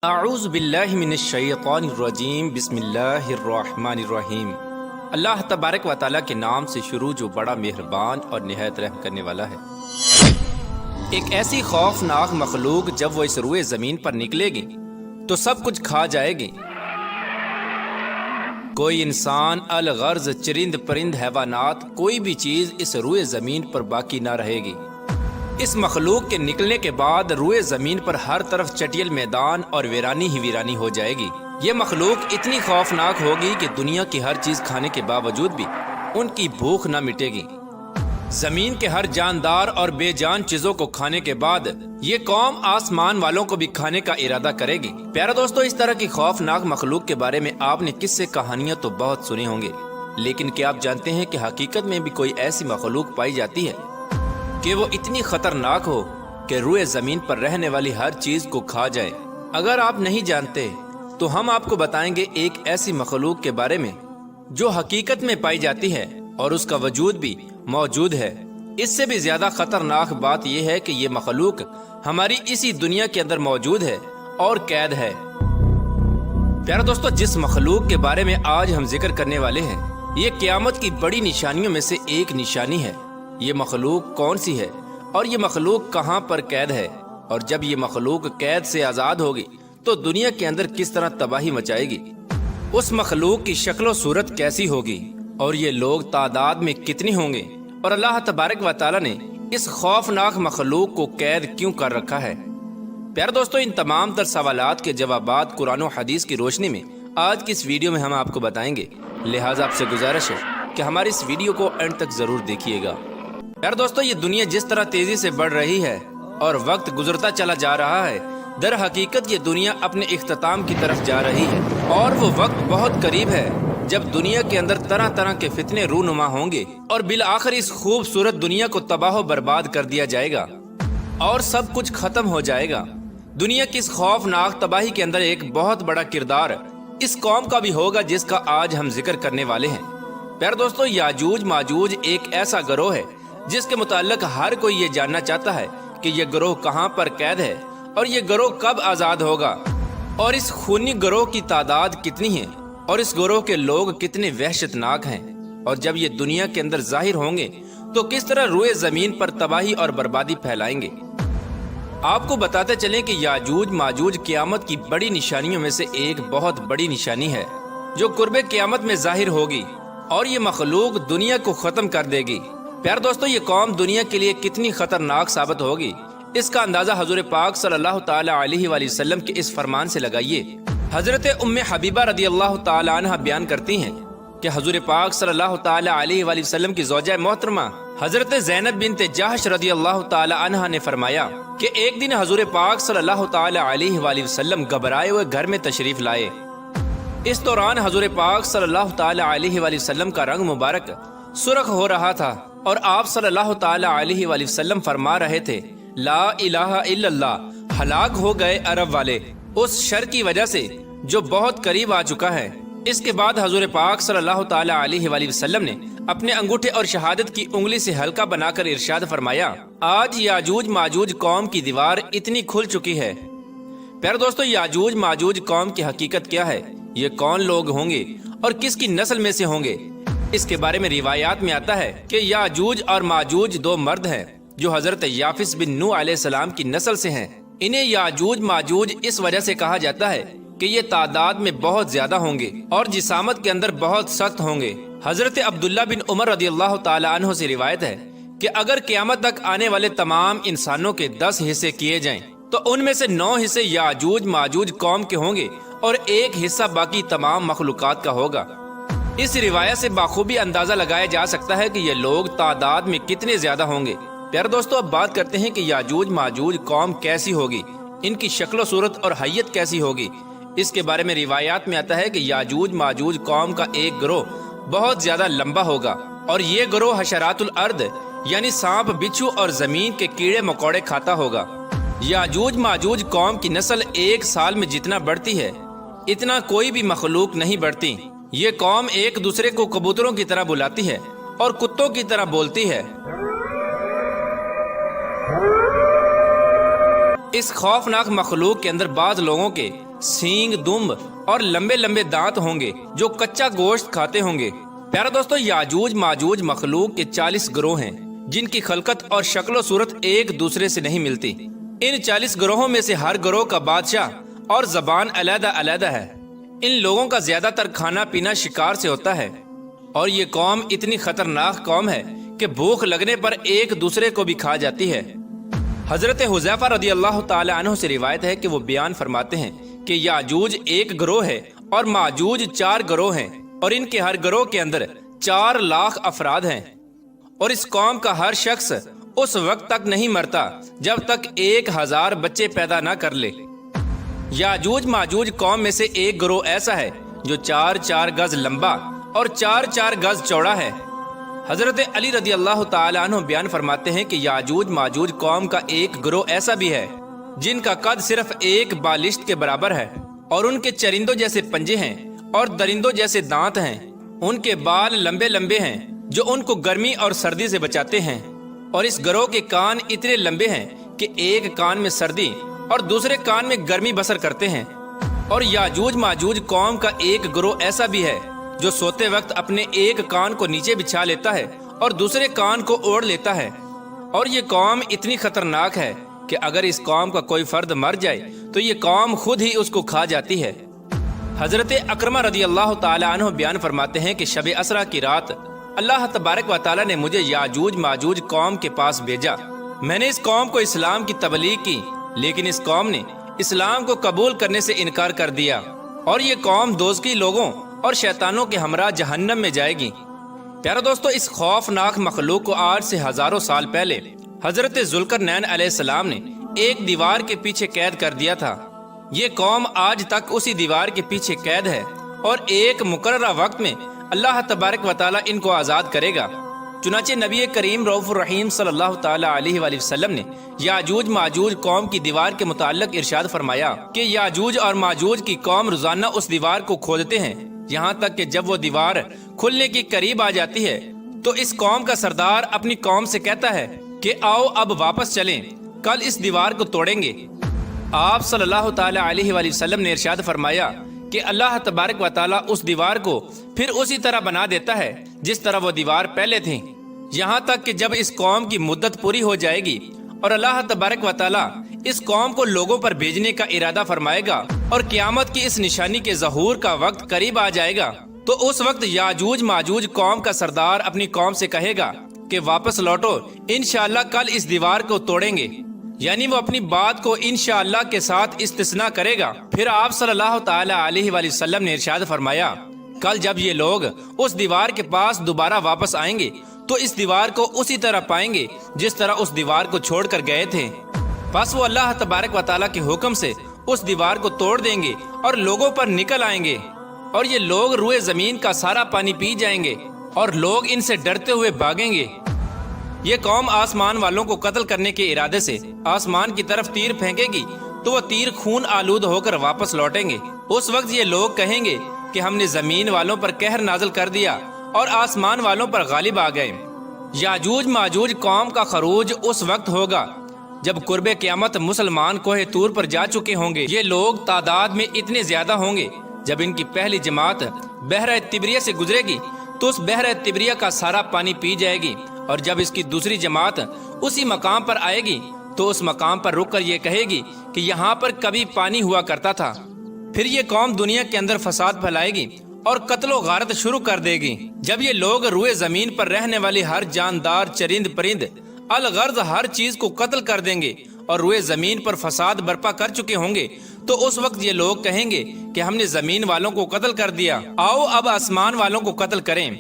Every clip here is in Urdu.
اعوذ باللہ من الشیطان الرجیم بسم اللہ الرحمن الرحیم۔ اللہ تبارک و تعالیٰ کے نام سے شروع جو بڑا مہربان اور نہایت رحم کرنے والا ہے۔ ایک ایسی خوفناک مخلوق جب وہ اس روئے زمین پر نکلے گی تو سب کچھ کھا جائے گی۔ کوئی انسان، الغرض، چرند پرند، حیوانات، کوئی بھی چیز اس روئے زمین پر باقی نہ رہے گی۔ اس مخلوق کے نکلنے کے بعد روئے زمین پر ہر طرف چٹیل میدان اور ویرانی ہی ویرانی ہو جائے گی۔ یہ مخلوق اتنی خوفناک ہوگی کہ دنیا کی ہر چیز کھانے کے باوجود بھی ان کی بھوک نہ مٹے گی۔ زمین کے ہر جاندار اور بے جان چیزوں کو کھانے کے بعد یہ قوم آسمان والوں کو بھی کھانے کا ارادہ کرے گی۔ پیارے دوستو، اس طرح کی خوفناک مخلوق کے بارے میں آپ نے قصے کہانیاں تو بہت سنے ہوں گے، لیکن کیا آپ جانتے ہیں کہ حقیقت میں بھی کوئی ایسی مخلوق پائی جاتی ہے کہ وہ اتنی خطرناک ہو کہ روئے زمین پر رہنے والی ہر چیز کو کھا جائے؟ اگر آپ نہیں جانتے تو ہم آپ کو بتائیں گے ایک ایسی مخلوق کے بارے میں جو حقیقت میں پائی جاتی ہے اور اس کا وجود بھی موجود ہے۔ اس سے بھی زیادہ خطرناک بات یہ ہے کہ یہ مخلوق ہماری اسی دنیا کے اندر موجود ہے اور قید ہے۔ پیارے دوستو، جس مخلوق کے بارے میں آج ہم ذکر کرنے والے ہیں، یہ قیامت کی بڑی نشانیوں میں سے ایک نشانی ہے۔ یہ مخلوق کون سی ہے اور یہ مخلوق کہاں پر قید ہے؟ اور جب یہ مخلوق قید سے آزاد ہوگی تو دنیا کے اندر کس طرح تباہی مچائے گی؟ اس مخلوق کی شکل و صورت کیسی ہوگی اور یہ لوگ تعداد میں کتنے ہوں گے؟ اور اللہ تبارک و تعالیٰ نے اس خوفناک مخلوق کو قید کیوں کر رکھا ہے؟ پیارے دوستو، ان تمام تر سوالات کے جوابات قرآن و حدیث کی روشنی میں آج کی اس ویڈیو میں ہم آپ کو بتائیں گے، لہٰذا آپ سے گزارش ہے کہ ہماری اس ویڈیو کو اینڈ تک ضرور دیکھیے گا۔ یار دوستو، یہ دنیا جس طرح تیزی سے بڑھ رہی ہے اور وقت گزرتا چلا جا رہا ہے، در حقیقت یہ دنیا اپنے اختتام کی طرف جا رہی ہے، اور وہ وقت بہت قریب ہے جب دنیا کے اندر طرح طرح کے فتنے رونما ہوں گے اور بالآخر اس خوبصورت دنیا کو تباہ و برباد کر دیا جائے گا اور سب کچھ ختم ہو جائے گا۔ دنیا کی اس خوفناک تباہی کے اندر ایک بہت بڑا کردار اس قوم کا بھی ہوگا جس کا آج ہم ذکر کرنے والے ہیں۔ پیارے دوستو، یاجوج ماجوج ایک ایسا گروہ ہے جس کے متعلق ہر کوئی یہ جاننا چاہتا ہے کہ یہ گروہ کہاں پر قید ہے اور یہ گروہ کب آزاد ہوگا، اور اس خونی گروہ کی تعداد کتنی ہے اور اس گروہ کے لوگ کتنے وحشتناک ہیں، اور جب یہ دنیا کے اندر ظاہر ہوں گے تو کس طرح روئے زمین پر تباہی اور بربادی پھیلائیں گے۔ آپ کو بتاتے چلیں کہ یاجوج ماجوج قیامت کی بڑی نشانیوں میں سے ایک بہت بڑی نشانی ہے جو قرب قیامت میں ظاہر ہوگی، اور یہ مخلوق دنیا کو ختم کر دے گی۔ پیار دوستو، یہ قوم دنیا کے لیے کتنی خطرناک ثابت ہوگی، اس کا اندازہ حضور پاک صلی اللہ تعالی علیہ وآلہ وسلم کے اس فرمان سے لگائیے۔ حضرت ام حبیبہ رضی اللہ تعالی عنہ بیان کرتی ہیں کہ حضور پاک صلی اللہ تعالی علیہ وآلہ وسلم کی زوجہ محترمہ حضرت زینب بنت جحش رضی اللہ تعالی عنہ نے فرمایا کہ ایک دن حضور پاک صلی اللہ تعالی علیہ وآلہ وسلم گھبرائے ہوئے گھر میں تشریف لائے۔ اس دوران حضور پاک صلی اللہ تعالی علیہ وآلہ وسلم کا رنگ مبارک سرخ ہو رہا تھا، اور آپ صلی اللہ تعالی علیہ وآلہ وسلم فرما رہے تھے، لا الہ الا اللہ، ہلاک ہو گئے عرب والے اس شر کی وجہ سے جو بہت قریب آ چکا ہے۔ اس کے بعد حضور پاک صلی اللہ تعالی علیہ وآلہ وسلم نے اپنے انگوٹھے اور شہادت کی انگلی سے ہلکا بنا کر ارشاد فرمایا، آج یاجوج ماجوج قوم کی دیوار اتنی کھل چکی ہے۔ پیارے دوستو، یاجوج ماجوج قوم کی حقیقت کیا ہے؟ یہ کون لوگ ہوں گے اور کس کی نسل میں سے ہوں گے؟ اس کے بارے میں روایات میں آتا ہے کہ یاجوج اور ماجوج دو مرد ہیں جو حضرت یافس بن نوح علیہ السلام کی نسل سے ہیں۔ انہیں یاجوج ماجوج اس وجہ سے کہا جاتا ہے کہ یہ تعداد میں بہت زیادہ ہوں گے اور جسامت کے اندر بہت سخت ہوں گے۔ حضرت عبداللہ بن عمر رضی اللہ تعالی عنہ سے روایت ہے کہ اگر قیامت تک آنے والے تمام انسانوں کے 10 حصے کیے جائیں تو ان میں سے 9 حصے یاجوج ماجوج قوم کے ہوں گے اور ایک حصہ باقی تمام مخلوقات کا ہوگا۔ اس روایت سے بخوبی اندازہ لگایا جا سکتا ہے کہ یہ لوگ تعداد میں کتنے زیادہ ہوں گے۔ پیارے دوستو، اب بات کرتے ہیں کہ یاجوج ماجوج قوم کیسی ہوگی، ان کی شکل و صورت اور حیت کیسی ہوگی۔ اس کے بارے میں روایات میں آتا ہے کہ یاجوج ماجوج قوم کا ایک گروہ بہت زیادہ لمبا ہوگا، اور یہ گروہ حشرات الارض یعنی سانپ، بچھو اور زمین کے کیڑے مکوڑے کھاتا ہوگا۔ یاجوج ماجوج قوم کی نسل ایک سال میں جتنا بڑھتی ہے اتنا کوئی بھی مخلوق نہیں بڑھتی۔ یہ قوم ایک دوسرے کو کبوتروں کی طرح بلاتی ہے اور کتوں کی طرح بولتی ہے۔ اس خوفناک مخلوق کے اندر بعض لوگوں کے سینگ دم اور لمبے لمبے دانت ہوں گے جو کچا گوشت کھاتے ہوں گے۔ پیارا دوستو، یاجوج ماجوج مخلوق کے 40 گروہ ہیں جن کی خلقت اور شکل و صورت ایک دوسرے سے نہیں ملتی۔ ان 40 گروہوں میں سے ہر گروہ کا بادشاہ اور زبان علیحدہ علیحدہ ہے۔ ان لوگوں کا زیادہ تر کھانا پینا شکار سے ہوتا ہے، اور یہ قوم اتنی خطرناک قوم ہے کہ بھوک لگنے پر ایک دوسرے کو بھی کھا جاتی ہے۔ حضرت حذیفہ رضی اللہ تعالی عنہ سے روایت ہے کہ وہ بیان فرماتے ہیں کہ یاجوج ایک گروہ ہے اور ماجوج 4 گروہ ہیں، اور ان کے ہر گروہ کے اندر 4 لاکھ افراد ہیں، اور اس قوم کا ہر شخص اس وقت تک نہیں مرتا جب تک 1000 بچے پیدا نہ کر لے۔ یاجوج ماجوج قوم میں سے ایک گروہ ایسا ہے جو 4 گز لمبا اور 4 گز چوڑا ہے۔ حضرت علی رضی اللہ تعالی عنہ بیان فرماتے ہیں کہ یاجوج ماجوج قوم کا ایک گروہ ایسا بھی ہے جن کا قد صرف ایک بالشت کے برابر ہے، اور ان کے چرندوں جیسے پنجے ہیں اور درندوں جیسے دانت ہیں۔ ان کے بال لمبے لمبے ہیں جو ان کو گرمی اور سردی سے بچاتے ہیں، اور اس گروہ کے کان اتنے لمبے ہیں کہ ایک کان میں سردی اور دوسرے کان میں گرمی بسر کرتے ہیں۔ اور یاجوج ماجوج قوم کا ایک گروہ ایسا بھی ہے جو سوتے وقت اپنے ایک کان کو نیچے بچھا لیتا ہے اور دوسرے کان کو اوڑھ لیتا ہے، اور یہ قوم اتنی خطرناک ہے کہ اگر اس قوم کا کوئی فرد مر جائے تو یہ قوم خود ہی اس کو کھا جاتی ہے۔ حضرت اکرمہ رضی اللہ تعالی عنہ بیان فرماتے ہیں کہ شب اسرا کی رات اللہ تبارک و تعالی نے مجھے یاجوج ماجوج قوم کے پاس بھیجا۔ میں نے اس قوم کو اسلام کی تبلیغ کی، لیکن اس قوم نے اسلام کو قبول کرنے سے انکار کر دیا، اور یہ قوم دوزخی لوگوں اور شیطانوں کے ہمراہ جہنم میں جائے گی۔ پیارا دوستو، اس خوفناک مخلوق کو آج سے ہزاروں سال پہلے حضرت ذوالقرنین علیہ السلام نے ایک دیوار کے پیچھے قید کر دیا تھا۔ یہ قوم آج تک اسی دیوار کے پیچھے قید ہے، اور ایک مقررہ وقت میں اللہ تبارک و تعالی ان کو آزاد کرے گا۔ چنانچہ نبی کریم رؤوف الرحیم صلی اللہ تعالی علیہ وآلہ وسلم نے یاجوج ماجوج قوم کی دیوار کے متعلق ارشاد فرمایا کہ یاجوج اور ماجوج کی قوم روزانہ اس دیوار کو کھودتے ہیں، یہاں تک کہ جب وہ دیوار کھلنے کی قریب آ جاتی ہے تو اس قوم کا سردار اپنی قوم سے کہتا ہے کہ آؤ اب واپس چلیں، کل اس دیوار کو توڑیں گے۔ آپ صلی اللہ تعالی علیہ وآلہ وسلم نے ارشاد فرمایا کہ اللہ تبارک و تعالیٰ اس دیوار کو پھر اسی طرح بنا دیتا ہے جس طرح وہ دیوار پہلے تھی، یہاں تک کہ جب اس قوم کی مدت پوری ہو جائے گی اور اللہ تبارک و تعالیٰ اس قوم کو لوگوں پر بھیجنے کا ارادہ فرمائے گا اور قیامت کی اس نشانی کے ظہور کا وقت قریب آ جائے گا، تو اس وقت یاجوج ماجوج قوم کا سردار اپنی قوم سے کہے گا کہ واپس لوٹو، انشاءاللہ کل اس دیوار کو توڑیں گے، یعنی وہ اپنی بات کو انشاءاللہ کے ساتھ استثناء کرے گا۔ پھر آپ صلی اللہ تعالی علیہ وآلہ وسلم نے ارشاد فرمایا کل جب یہ لوگ اس دیوار کے پاس دوبارہ واپس آئیں گے تو اس دیوار کو اسی طرح پائیں گے جس طرح اس دیوار کو چھوڑ کر گئے تھے، پس وہ اللہ تبارک و تعالیٰ کے حکم سے اس دیوار کو توڑ دیں گے اور لوگوں پر نکل آئیں گے، اور یہ لوگ روئے زمین کا سارا پانی پی جائیں گے اور لوگ ان سے ڈرتے ہوئے بھاگیں گے۔ یہ قوم آسمان والوں کو قتل کرنے کے ارادے سے آسمان کی طرف تیر پھینکے گی تو وہ تیر خون آلود ہو کر واپس لوٹیں گے۔ اس وقت یہ لوگ کہیں گے کہ ہم نے زمین والوں پر قہر نازل کر دیا اور آسمان والوں پر غالب آ گئے۔ یاجوج ماجوج قوم کا خروج اس وقت ہوگا جب قرب قیامت مسلمان کوہ طور پر جا چکے ہوں گے۔ یہ لوگ تعداد میں اتنے زیادہ ہوں گے، جب ان کی پہلی جماعت بحر تبریہ سے گزرے گی تو اس بحر تبریہ کا سارا پانی پی جائے گی، اور جب اس کی دوسری جماعت اسی مقام پر آئے گی تو اس مقام پر رک کر یہ کہے گی کہ یہاں پر کبھی پانی ہوا کرتا تھا۔ پھر یہ قوم دنیا کے اندر فساد پھیلائے گی اور قتل و غارت شروع کر دے گی۔ جب یہ لوگ روئے زمین پر رہنے والی ہر جاندار چرند پرند الغرض ہر چیز کو قتل کر دیں گے اور روئے زمین پر فساد برپا کر چکے ہوں گے، تو اس وقت یہ لوگ کہیں گے کہ ہم نے زمین والوں کو قتل کر دیا، آؤ اب آسمان والوں کو قتل کریں۔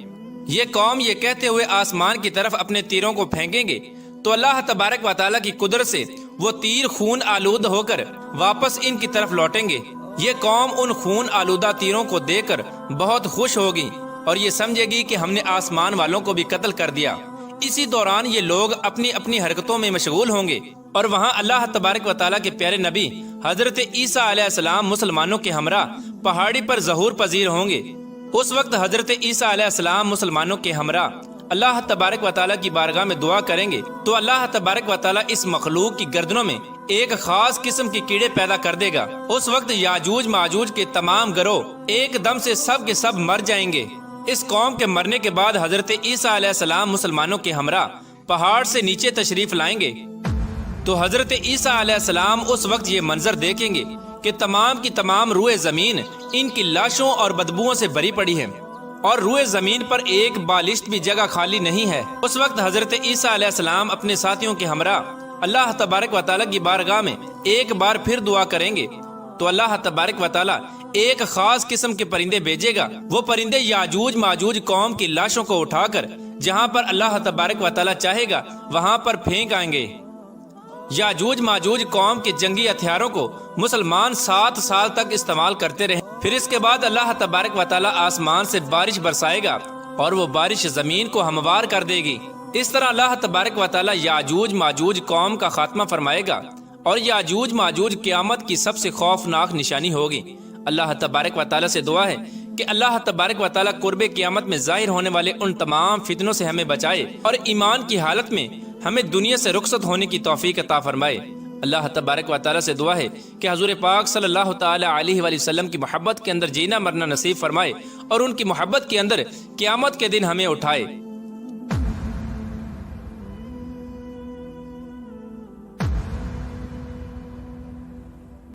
یہ قوم یہ کہتے ہوئے آسمان کی طرف اپنے تیروں کو پھینکیں گے تو اللہ تبارک و تعالیٰ کی قدرت سے وہ تیر خون آلود ہو کر واپس ان کی طرف لوٹیں گے۔ یہ قوم ان خون آلودہ تیروں کو دیکھ کر بہت خوش ہوگی اور یہ سمجھے گی کہ ہم نے آسمان والوں کو بھی قتل کر دیا۔ اسی دوران یہ لوگ اپنی اپنی حرکتوں میں مشغول ہوں گے، اور وہاں اللہ تبارک و تعالیٰ کے پیارے نبی حضرت عیسیٰ علیہ السلام مسلمانوں کے ہمراہ پہاڑی پر ظہور پذیر ہوں گے۔ اس وقت حضرت عیسیٰ علیہ السلام مسلمانوں کے ہمراہ اللہ تبارک و تعالیٰ کی بارگاہ میں دعا کریں گے تو اللہ تبارک و تعالیٰ اس مخلوق کی گردنوں میں ایک خاص قسم کے کیڑے پیدا کر دے گا۔ اس وقت یاجوج ماجوج کے تمام گروہ ایک دم سے سب کے سب مر جائیں گے۔ اس قوم کے مرنے کے بعد حضرت عیسیٰ علیہ السلام مسلمانوں کے ہمراہ پہاڑ سے نیچے تشریف لائیں گے تو حضرت عیسیٰ علیہ السلام اس وقت یہ منظر دیکھیں گے کہ تمام کی تمام روئے زمین ان کی لاشوں اور بدبوؤں سے بھری پڑی ہے اور روئے زمین پر ایک بالشت بھی جگہ خالی نہیں ہے۔ اس وقت حضرت عیسیٰ علیہ السلام اپنے ساتھیوں کے ہمراہ اللہ تبارک و تعالیٰ کی بارگاہ میں ایک بار پھر دعا کریں گے تو اللہ تبارک و تعالیٰ ایک خاص قسم کے پرندے بھیجے گا۔ وہ پرندے یاجوج ماجوج قوم کی لاشوں کو اٹھا کر جہاں پر اللہ تبارک و تعالیٰ چاہے گا وہاں پر پھینک آئیں گے۔ یاجوج ماجوج قوم کے جنگی ہتھیاروں کو مسلمان 7 سال تک استعمال کرتے رہے، پھر اس کے بعد اللہ تبارک و تعالیٰ آسمان سے بارش برسائے گا اور وہ بارش زمین کو ہموار کر دے گی۔ اس طرح اللہ تبارک و تعالیٰ یاجوج ماجوج قوم کا خاتمہ فرمائے گا اور یاجوج ماجوج قیامت کی سب سے خوفناک نشانی ہوگی۔ اللہ تبارک و تعالیٰ سے دعا ہے کہ اللہ تبارک و تعالیٰ قرب قیامت میں ظاہر ہونے والے ان تمام فتنوں سے ہمیں بچائے اور ایمان کی حالت میں ہمیں دنیا سے رخصت ہونے کی توفیق عطا فرمائے۔ اللہ تبارک و تعالیٰ سے دعا ہے کہ حضور پاک صلی اللہ تعالی علیہ وآلہ وسلم کی محبت کے اندر جینا مرنا نصیب فرمائے اور ان کی محبت کے اندر قیامت کے دن ہمیں اٹھائے۔